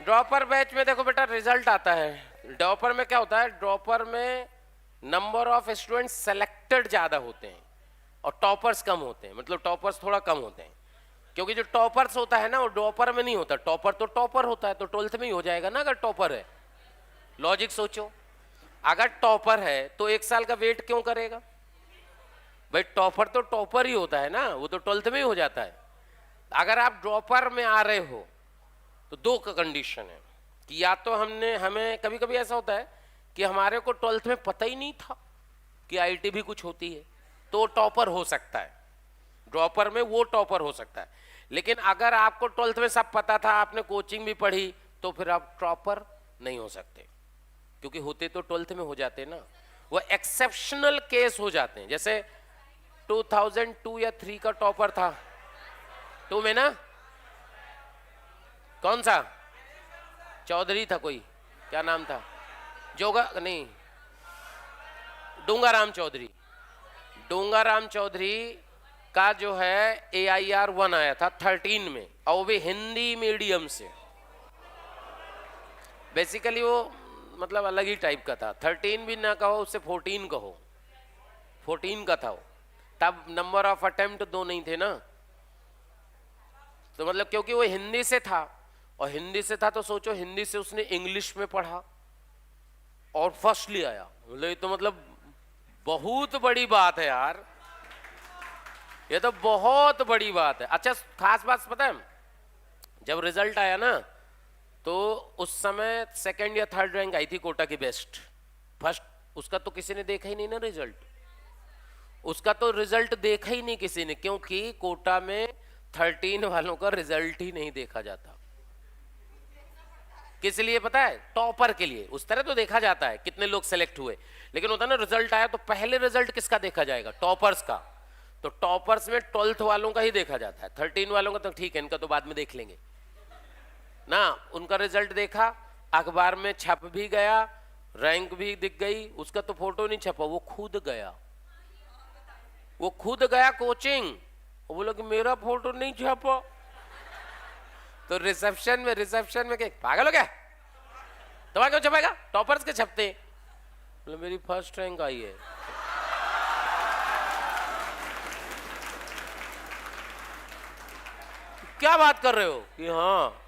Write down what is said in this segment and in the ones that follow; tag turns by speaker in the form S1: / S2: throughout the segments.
S1: Dropper batch में देखो बेटा रिजल्ट आता है। ड्रॉपर में क्या होता है, ड्रॉपर में नंबर ऑफ स्टूडेंट सेलेक्टेड ज्यादा होते हैं और टॉपर्स कम होते हैं, मतलब टॉपर्स थोड़ा कम होते हैं। क्योंकि जो टॉपर्स होता है ना वो ड्रॉपर में नहीं होता। टॉपर तो टॉपर होता है, तो 12th में ही हो जाएगा ना अगर टॉपर है। लॉजिक सोचो, अगर टॉपर है तो 1 साल का वेट क्यों करेगा भाई? टॉपर तो टॉपर ही होता है ना, वो तो 12th में ही हो जाता है। अगर आप ड्रॉपर में आ रहे हो तो 2 का कंडीशन है कि या तो हमें कभी कभी ऐसा होता है कि हमारे को 12th में पता ही नहीं था कि आईटी भी कुछ होती है, तो टॉपर हो सकता है। ड्रॉपर में वो टॉपर हो सकता है। लेकिन अगर आपको 12th में सब पता था, आपने कोचिंग भी पढ़ी, तो फिर आप टॉपर नहीं हो सकते, क्योंकि होते तो 12th में हो जाते ना। वो एक्सेप्शनल केस हो जाते हैं। जैसे 2002 या 3 का टॉपर था 2 में ना, कौन सा चौधरी था, कोई क्या नाम था, जोगा नहीं, डूंगाराम चौधरी। डूंगाराम चौधरी का जो है AIR 1 आया था 13 में, और वो भी हिंदी मीडियम से। बेसिकली वो मतलब अलग ही टाइप का था। 13 भी ना कहो, उससे 14 कहो, 14 का था वो। तब नंबर ऑफ अटेम्प्ट 2 नहीं थे ना, तो मतलब क्योंकि वो हिंदी से था, और हिंदी से था तो सोचो हिंदी से उसने इंग्लिश में पढ़ा और फर्स्ट ले आया। ये तो मतलब बहुत बड़ी बात है यार, ये तो बहुत बड़ी बात है। अच्छा खास बात पता है, जब रिजल्ट आया ना तो उस समय 2nd या 3rd रैंक आई थी कोटा की बेस्ट। फर्स्ट उसका तो किसी ने देखा ही नहीं ना रिजल्ट, उसका तो रिजल्ट देखा ही नहीं किसी ने, क्योंकि कोटा में 13 वालों का रिजल्ट ही नहीं देखा जाता। किस लिए पता है? टॉपर के लिए। उस तरह तो देखा जाता है कितने लोग सेलेक्ट हुए, लेकिन होता ना रिजल्ट आया तो पहले रिजल्ट किसका देखा जाएगा? टॉपर्स का। तो टॉपर्स में 12th वालों का ही देखा जाता है। 13 वालों का तो ठीक है, इनका तो बाद में देख लेंगे ना। उनका रिजल्ट देखा, अखबार में छप भी गया, रैंक भी दिख गई, उसका तो फोटो नहीं छपा, वो खुद गया, वो खुद गया कोचिंग, वो बोला कि मेरा फोटो नहीं छपा। तो रिसेप्शन में क्या पागल हो गया, तुम्हारा क्यों छपेगा? टॉपर्स के छपते। बोले मेरी फर्स्ट रैंक आई है। क्या बात कर रहे हो कि हाँ?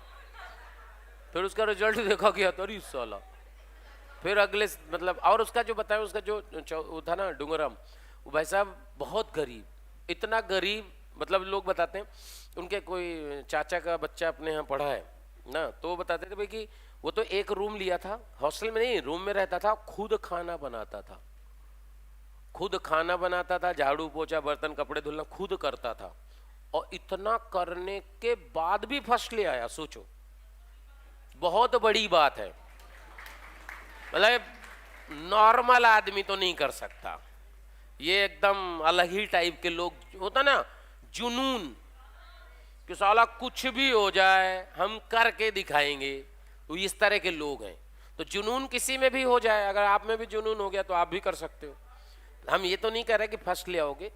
S1: फिर उसका रिजल्ट देखा गया तो अरे साला, फिर अगले मतलब, और उसका जो बताया, उसका जो वो था ना डूंगराम, वो भाई साहब बहुत गरीब, इतना गरीब, मतलब लोग बताते हैं उनके कोई चाचा का बच्चा अपने यहाँ पढ़ा है ना, तो वो बताते थे भाई कि वो तो एक रूम लिया था, हॉस्टल में नहीं, रूम में रहता था, खुद खाना बनाता था, खुद खाना बनाता था, झाड़ू पोछा बर्तन कपड़े धुलना खुद करता था, और इतना करने के बाद भी फर्स्ट ले आया। सोचो, बहुत बड़ी बात है। मतलब नॉर्मल आदमी तो नहीं कर सकता, ये एकदम अलग ही टाइप के लोग होता ना, जुनून कि साला कुछ भी हो जाए हम करके दिखाएंगे, तो इस तरह के लोग हैं। तो जुनून किसी में भी हो जाए, अगर आप में भी जुनून हो गया तो आप भी कर सकते हो। हम ये तो नहीं कह रहे कि फर्स्ट ले आओगे,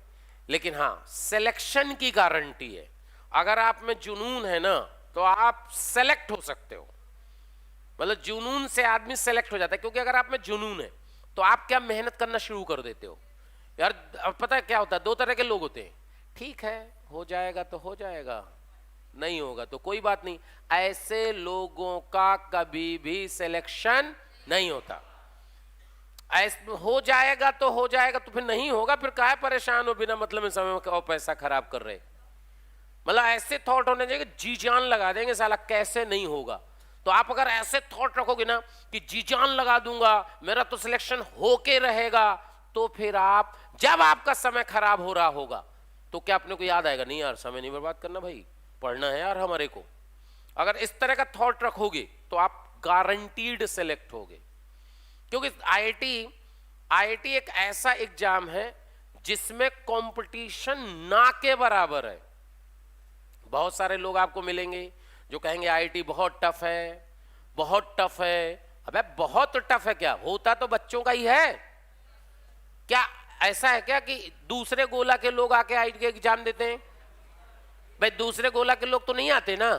S1: लेकिन हाँ सिलेक्शन की गारंटी है। अगर आप में जुनून है ना तो आप सेलेक्ट हो सकते हो, मतलब जुनून से आदमी सेलेक्ट हो जाता है। क्योंकि अगर आप में जुनून है तो आप क्या मेहनत करना शुरू कर देते हो यार। अब पता है क्या होता है, 2 तरह के लोग होते हैं, ठीक है हो जाएगा तो हो जाएगा, नहीं होगा तो कोई बात नहीं। ऐसे लोगों का कभी भी सिलेक्शन नहीं होता। ऐसे हो जाएगा तो हो जाएगा, तो फिर नहीं होगा, फिर काहे परेशान हो बिना मतलब में समय और पैसा खराब कर रहे। मतलब ऐसे थॉट होने चाहिए कि जी जान लगा देंगे साला कैसे नहीं होगा। तो आप अगर ऐसे थॉट रखोगे ना कि जी जान लगा दूंगा, मेरा तो सिलेक्शन होके रहेगा, तो फिर आप जब आपका समय खराब हो रहा होगा तो क्या अपने को याद आएगा, नहीं यार समय नहीं बर्बाद करना भाई, पढ़ना है यार हमारे को। अगर इस तरह का थॉट रखोगे तो आप गारंटीड सेलेक्ट होगे। क्योंकि आईआईटी एक ऐसा एग्जाम है जिसमें कंपटीशन ना के बराबर है। बहुत सारे लोग आपको मिलेंगे जो कहेंगे आईआईटी बहुत टफ है, बहुत टफ है। अबे बहुत टफ है क्या? होता तो बच्चों का ही है। क्या ऐसा है क्या कि दूसरे गोला के लोग आके आईआईटी के एग्जाम देते हैं? भाई दूसरे गोला के लोग तो नहीं आते ना,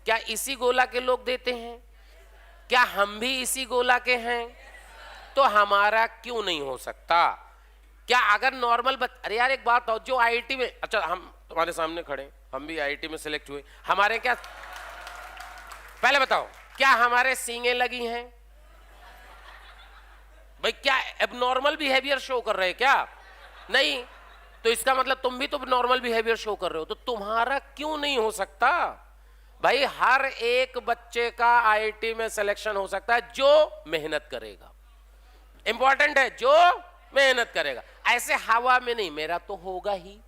S1: क्या इसी गोला के लोग देते हैं? क्या हम भी इसी गोला के हैं? तो हमारा क्यों नहीं हो सकता? क्या अगर नॉर्मल अरे यार एक बात हो, जो आईआईटी में, अच्छा हम तुम्हारे सामने खड़े, हम भी आईआईटी में सिलेक्ट हुए, हमारे क्या, पहले बताओ, क्या हमारे सींगें लगी हैं? भाई क्या एबनॉर्मल बिहेवियर शो कर रहे हैं क्या? नहीं। तो इसका मतलब तुम भी तो नॉर्मल बिहेवियर शो कर रहे हो, तो तुम्हारा क्यों नहीं हो सकता? भाई हर एक बच्चे का आईआईटी में सिलेक्शन हो सकता है जो मेहनत करेगा। इंपॉर्टेंट है, जो मेहनत करेगा। ऐसे हवा में नहीं, मेरा तो होगा ही,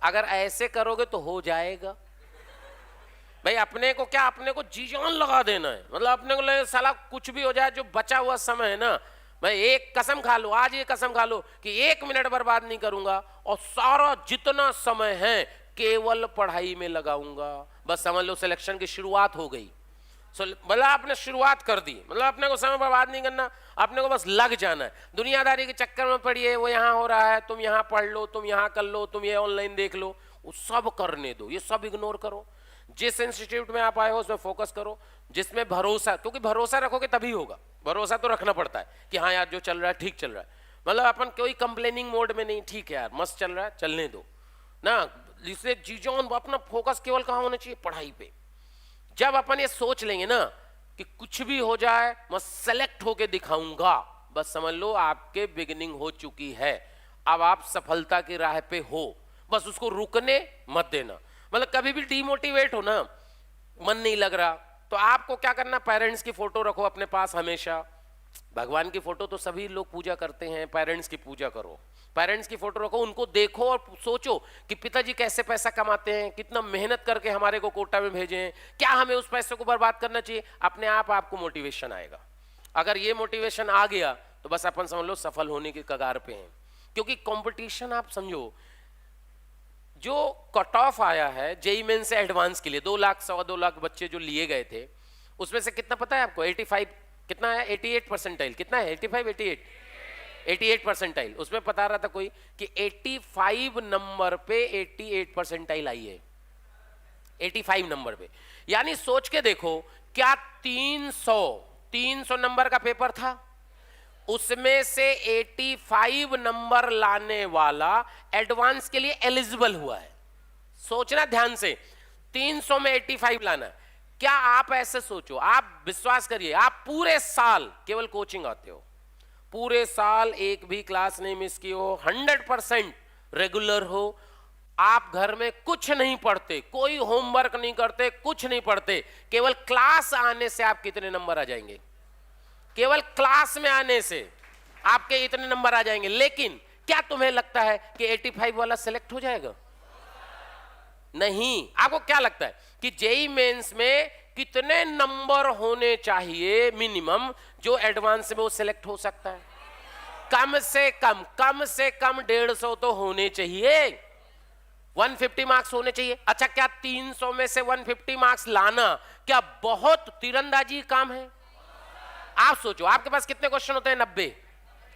S1: अगर ऐसे करोगे तो हो जाएगा। भाई अपने को क्या, अपने को जी जान लगा देना है, मतलब अपने को लगे साला कुछ भी हो जाए, जो बचा हुआ समय है ना, भाई एक कसम खा लो, आज ये कसम खा लो कि 1 मिनट बर्बाद नहीं करूंगा और सारा जितना समय है केवल पढ़ाई में लगाऊंगा। बस समझ लो सिलेक्शन की शुरुआत हो गई। मतलब आपने शुरुआत कर दी, मतलब अपने को समय बर्बाद नहीं करना, अपने को बस लग जाना है। दुनियादारी के चक्कर में पड़िए, वो यहाँ हो रहा है, तुम यहाँ पढ़ लो, तुम यहाँ कर लो, तुम ये ऑनलाइन देख लो, वो सब करने दो, ये सब इग्नोर करो। जिस इंस्टीट्यूट में आप आए हो उसमें फोकस करो, जिसमें भरोसा, क्योंकि भरोसा रखोगे तभी होगा। भरोसा तो रखना पड़ता है कि हाँ यार जो चल रहा है ठीक चल रहा है, मतलब अपन कोई कंप्लेनिंग मोड में नहीं, ठीक है यार मस्त चल रहा है, चलने दो ना। इसलिए जीजोन अपना फोकस केवल कहाँ होना चाहिए? पढ़ाई पे। जब अपन ये सोच लेंगे ना कि कुछ भी हो जाए मैं सेलेक्ट होके दिखाऊंगा, बस समझ लो आपके बिगिनिंग हो चुकी है। अब आप सफलता की राह पे हो, बस उसको रुकने मत देना। मतलब कभी भी डीमोटिवेट हो ना, मन नहीं लग रहा, तो आपको क्या करना, पेरेंट्स की फोटो रखो अपने पास हमेशा। भगवान की फोटो तो सभी लोग पूजा करते हैं, पेरेंट्स की पूजा करो। पेरेंट्स की फोटो रखो, उनको देखो और सोचो कि पिताजी कैसे पैसा कमाते हैं, कितना मेहनत करके हमारे को कोटा में भेजे हैं, क्या हमें उस पैसे को बर्बाद करना चाहिए? अपने आप आपको मोटिवेशन आएगा। अगर ये मोटिवेशन आ गया तो बस अपन समझ लो सफल होने की कगार पे हैं। क्योंकि कंपटीशन आप समझो, जो कट ऑफ आया है जेईई मेन से एडवांस के लिए 2 लाख 2.25 लाख बच्चे जो लिए गए थे, उसमें से कितना पता है आपको? 85 कितना है? 88 परसेंटाइल। कितना है? 85 88 परसेंटाइल। उसमें बता रहा था कोई कि 85 नंबर पे 88 परसेंटाइल आई है, 85 नंबर पे। यानी सोच के देखो, क्या 300 नंबर का पेपर था, उसमें से 85 नंबर लाने वाला एडवांस के लिए एलिजिबल हुआ है। सोचना ध्यान से, 300 में 85 लाना। क्या आप ऐसे सोचो, आप विश्वास करिए, आप पूरे साल केवल कोचिंग आते हो, पूरे साल एक भी क्लास नहीं मिस की हो, 100% रेगुलर हो, आप घर में कुछ नहीं पढ़ते, कोई होमवर्क नहीं करते, कुछ नहीं पढ़ते, केवल क्लास आने से आप कितने नंबर आ जाएंगे? केवल क्लास में आने से आपके इतने नंबर आ जाएंगे। लेकिन क्या तुम्हें लगता है कि 85 वाला सिलेक्ट हो जाएगा? नहीं। आपको क्या लगता है कि जेईई मेंस में कितने नंबर होने चाहिए मिनिमम जो एडवांस में वो सिलेक्ट हो सकता है? कम से कम 150 तो होने चाहिए, 150 मार्क्स होने चाहिए। अच्छा, क्या 300 में से 150 मार्क्स लाना क्या बहुत तीरंदाजी काम है? आप सोचो, आपके पास कितने क्वेश्चन होते हैं? 90।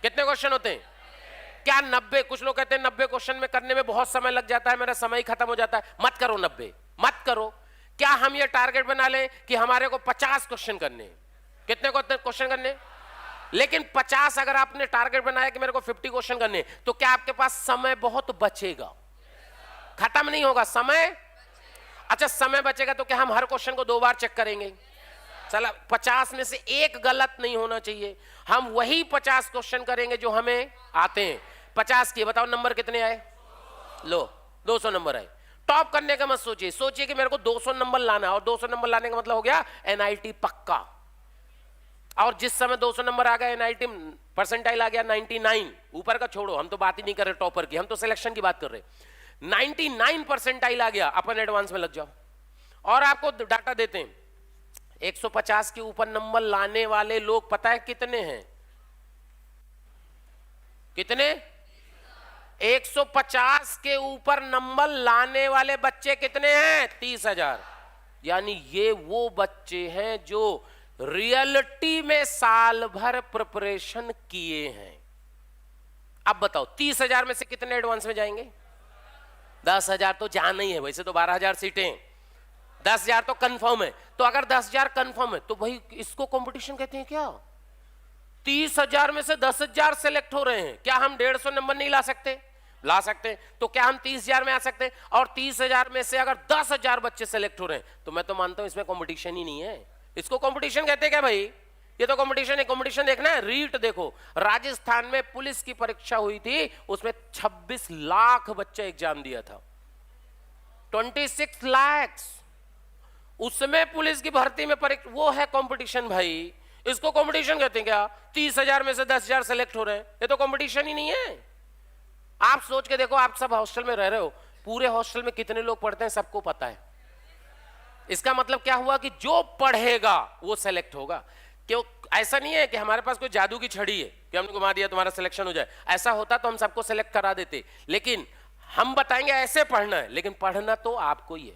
S1: कितने क्वेश्चन होते हैं? क्या 90? कुछ लोग कहते हैं 90 क्वेश्चन में करने में बहुत समय लग जाता है, मेरा समय ही खत्म हो जाता है। मत करो 90, मत करो। क्या हम ये टारगेट बना लें कि हमारे को 50 क्वेश्चन करने हैं? कितने क्वेश्चन करने? लेकिन 50 अगर आपने टारगेट बनाया कि मेरे को 50 क्वेश्चन करने, तो क्या आपके पास समय बहुत बचेगा? खत्म नहीं होगा समय। अच्छा, समय बचेगा तो क्या हम हर क्वेश्चन को 2 बार चेक करेंगे? चला, 50 में से एक गलत नहीं होना चाहिए। हम वही 50 क्वेश्चन करेंगे जो हमें आते हैं। 50 के बताओ नंबर कितने आए? लो, 200 नंबर आए। टॉप करने का मत सोचिए, सोचिए कि मेरे को 200 नंबर लाना है, और 200 नंबर लाने का मतलब हो गया एनआईटी पक्का। और जिस समय 200 नंबर आ गया, एनआईटी परसेंटाइल आ गया 99, ऊपर का छोड़ो, हम तो बात ही नहीं कर रहे टॉपर की, हम तो सिलेक्शन की बात कर रहे। 99 परसेंटाइल आ गया, अपन एडवांस में लग जाओ। और आपको डाटा देते हैं, 150 के ऊपर नंबर लाने वाले लोग पता है कितने हैं? कितने? 150 के ऊपर नंबर लाने वाले बच्चे कितने हैं? 30,000। यानी ये वो बच्चे हैं जो रियलिटी में साल भर प्रिपरेशन किए हैं। अब बताओ 30,000 में से कितने एडवांस में जाएंगे? 10,000 तो जाना ही है, वैसे तो 12,000 सीटें, 10,000 तो कंफर्म है। तो अगर 10,000 कंफर्म है तो भाई इसको कंपटीशन कहते हैं क्या? 30,000 में से 10,000 सेलेक्ट हो रहे हैं, क्या हम 150 नंबर नहीं ला सकते? ला सकते हैं। तो क्या हम 30,000 में आ सकते हैं? और 30,000 में से अगर 10,000 बच्चे सेलेक्ट हो रहे हैं तो मैं तो मानता हूं इसमें कंपटीशन ही नहीं है। इसको कंपटीशन कहते हैं क्या भाई? ये तो कंपटीशन है। कंपटीशन देखना है, रीट देखो। राजस्थान में पुलिस की परीक्षा हुई थी, उसमें 26 लाख बच्चे एग्जाम दिया था, 26 लाख। उसमें पुलिस की भर्ती में परीक्षा, वो है कंपटीशन भाई। इसको कंपटीशन कहते हैं क्या? 30,000 में से 10,000 सेलेक्ट हो रहे हैं, ये तो कंपटीशन ही नहीं है। आप सोच के देखो, आप सब हॉस्टल में रह रहे हो, पूरे हॉस्टल में कितने लोग पढ़ते हैं सबको पता है। इसका मतलब क्या हुआ कि जो पढ़ेगा वो सेलेक्ट होगा। क्यों? ऐसा नहीं है कि हमारे पास कोई जादू की छड़ी है कि हमने घुमा दिया तुम्हारा सिलेक्शन हो जाए। ऐसा होता तो हम सबको सेलेक्ट करा देते, लेकिन हम बताएंगे ऐसे पढ़ना है, लेकिन पढ़ना तो आपको ही है।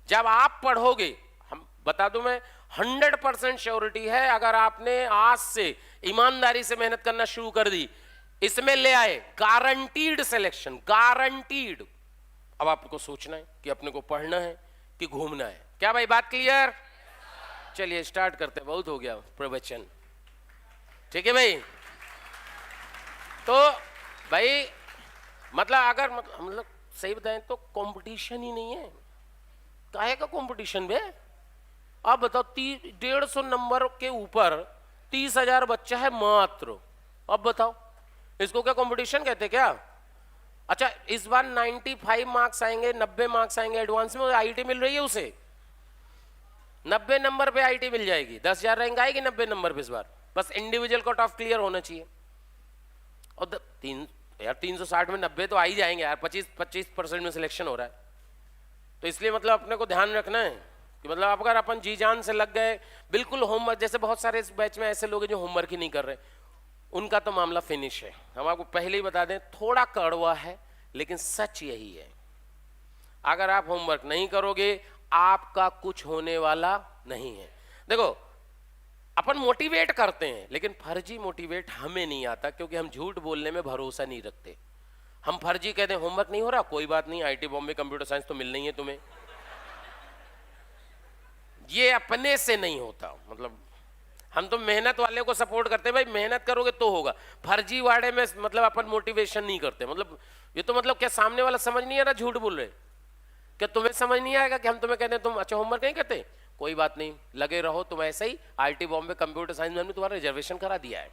S1: जब आप पढ़ोगे, हम बता दूं, मैं 100% श्योरिटी है, अगर आपने आज से ईमानदारी से मेहनत करना शुरू कर दी, इसमें ले आए, गारंटीड सिलेक्शन, गारंटीड। अब आपको सोचना है कि अपने को पढ़ना है कि घूमना है। क्या भाई, बात क्लियर? चलिए स्टार्ट करते, बहुत हो गया प्रवचन, ठीक है भाई। तो भाई मतलब अगर मतलब सही बताएं तो कंपटीशन ही नहीं है। काहे का कंपटीशन बे? अब बताओ, 150 नंबर के ऊपर 30,000 बच्चा है मात्र। अब बताओ इसको क्या कंपटीशन कहते क्या? अच्छा, इस बार 95 मार्क्स आएंगे, 90 मार्क्स आएंगे एडवांस में, आईटी मिल रही है उसे। 90 नंबर पे आईटी मिल जाएगी, 10,000 रैंक आएगी 90 नंबर पे इस बार। बस इंडिविजुअल कट ऑफ क्लियर होना चाहिए। और यार 360 में 90 तो आ ही जाएंगे यार, 25% में सिलेक्शन हो रहा है। तो इसलिए मतलब अपने को ध्यान रखना है कि मतलब अगर अपन जी जान से लग गए बिल्कुल होमवर्क, जैसे बहुत सारे इस बैच में ऐसे लोग हैं जो होमवर्क ही नहीं कर रहे, उनका तो मामला फिनिश है। हम आपको पहले ही बता दें, थोड़ा कड़वा है लेकिन सच यही है। अगर आप होमवर्क नहीं करोगे आपका कुछ होने वाला नहीं है। देखो, अपन मोटिवेट करते हैं लेकिन फर्जी मोटिवेट हमें नहीं आता, क्योंकि हम झूठ बोलने में भरोसा नहीं रखते। हम फर्जी कहते हैं होमवर्क नहीं हो रहा, कोई बात नहीं, आईटी बॉम्बे कंप्यूटर साइंस तो मिलना ही है तुम्हें। ये अपने से नहीं होता। मतलब हम तो मेहनत वाले को सपोर्ट करते हैं, भाई मेहनत करोगे तो होगा। फर्जी वाड़े में मतलब अपन मोटिवेशन नहीं करते। मतलब ये तो मतलब क्या सामने वाला समझ नहीं आ रहा झूठ बोल रहे? क्या तुम्हें समझ नहीं आएगा कि हम तुम्हें कहते हैं तुम अच्छा होमवर्क नहीं करते, कोई बात नहीं, लगे रहो तुम ऐसे ही, आईटी बॉम्बे कंप्यूटर साइंस में तुम्हारा रिजर्वेशन करा दिया है।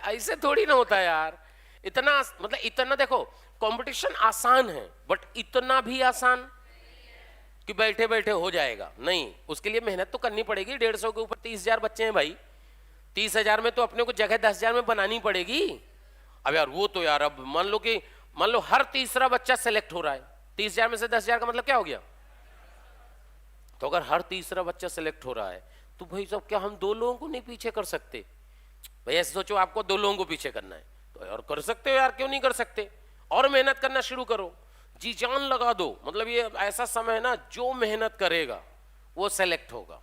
S1: ऐसे थोड़ी ना होता है यार। इतना मतलब इतना देखो, कंपटीशन आसान है बट इतना भी आसान कि बैठे बैठे हो जाएगा नहीं। उसके लिए मेहनत तो करनी पड़ेगी। 150 के ऊपर 30,000 बच्चे हैं भाई, 30,000 में तो अपने को जगह 10,000 में बनानी पड़ेगी। अब यार वो तो यार, अब मान लो हर तीसरा बच्चा सेलेक्ट हो रहा है, 30,000 में से 10,000 का मतलब क्या हो गया? तो अगर हर तीसरा बच्चा सेलेक्ट हो रहा है तो भाई साहब क्या हम 2 लोगों को नहीं पीछे कर सकते? भाई ऐसे सोचो, आपको 2 लोगों को पीछे करना है तो यार कर सकते हो यार, क्यों नहीं कर सकते? और मेहनत करना शुरू करो, जी जान लगा दो। मतलब ये ऐसा समय है ना, जो मेहनत करेगा वो सेलेक्ट होगा।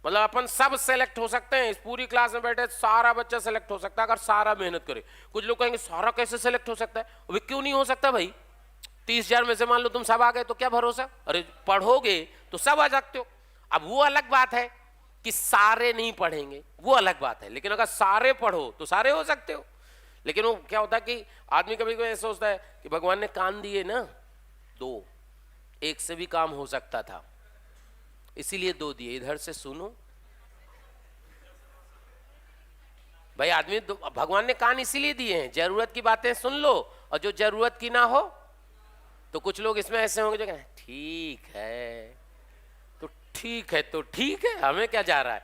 S1: मतलब अपन सब सेलेक्ट हो सकते हैं, इस पूरी क्लास में बैठे सारा बच्चा सेलेक्ट हो सकता है अगर सारा मेहनत करे। कुछ लोग कहेंगे सारा कैसे सेलेक्ट हो सकता है? अभी क्यों नहीं हो सकता भाई? 30,000 में से मान लो तुम सब आ गए तो क्या भरोसा? अरे पढ़ोगे तो सब आ सकते हो। अब वो अलग बात है कि सारे नहीं पढ़ेंगे, वो अलग बात है, लेकिन अगर सारे पढ़ो तो सारे हो सकते हो। लेकिन वो क्या होता है कि आदमी कभी कभी ऐसा सोचता है कि भगवान ने कान दिए ना 2, एक से भी काम हो सकता था, इसीलिए 2 दिए, इधर से सुनो। भाई आदमी भगवान ने कान इसीलिए दिए हैं, जरूरत की बातें सुन लो, और जो जरूरत की ना हो तो कुछ लोग इसमें ऐसे होंगे जो कहें ठीक है तो ठीक है, तो ठीक है, हमें क्या जा रहा है।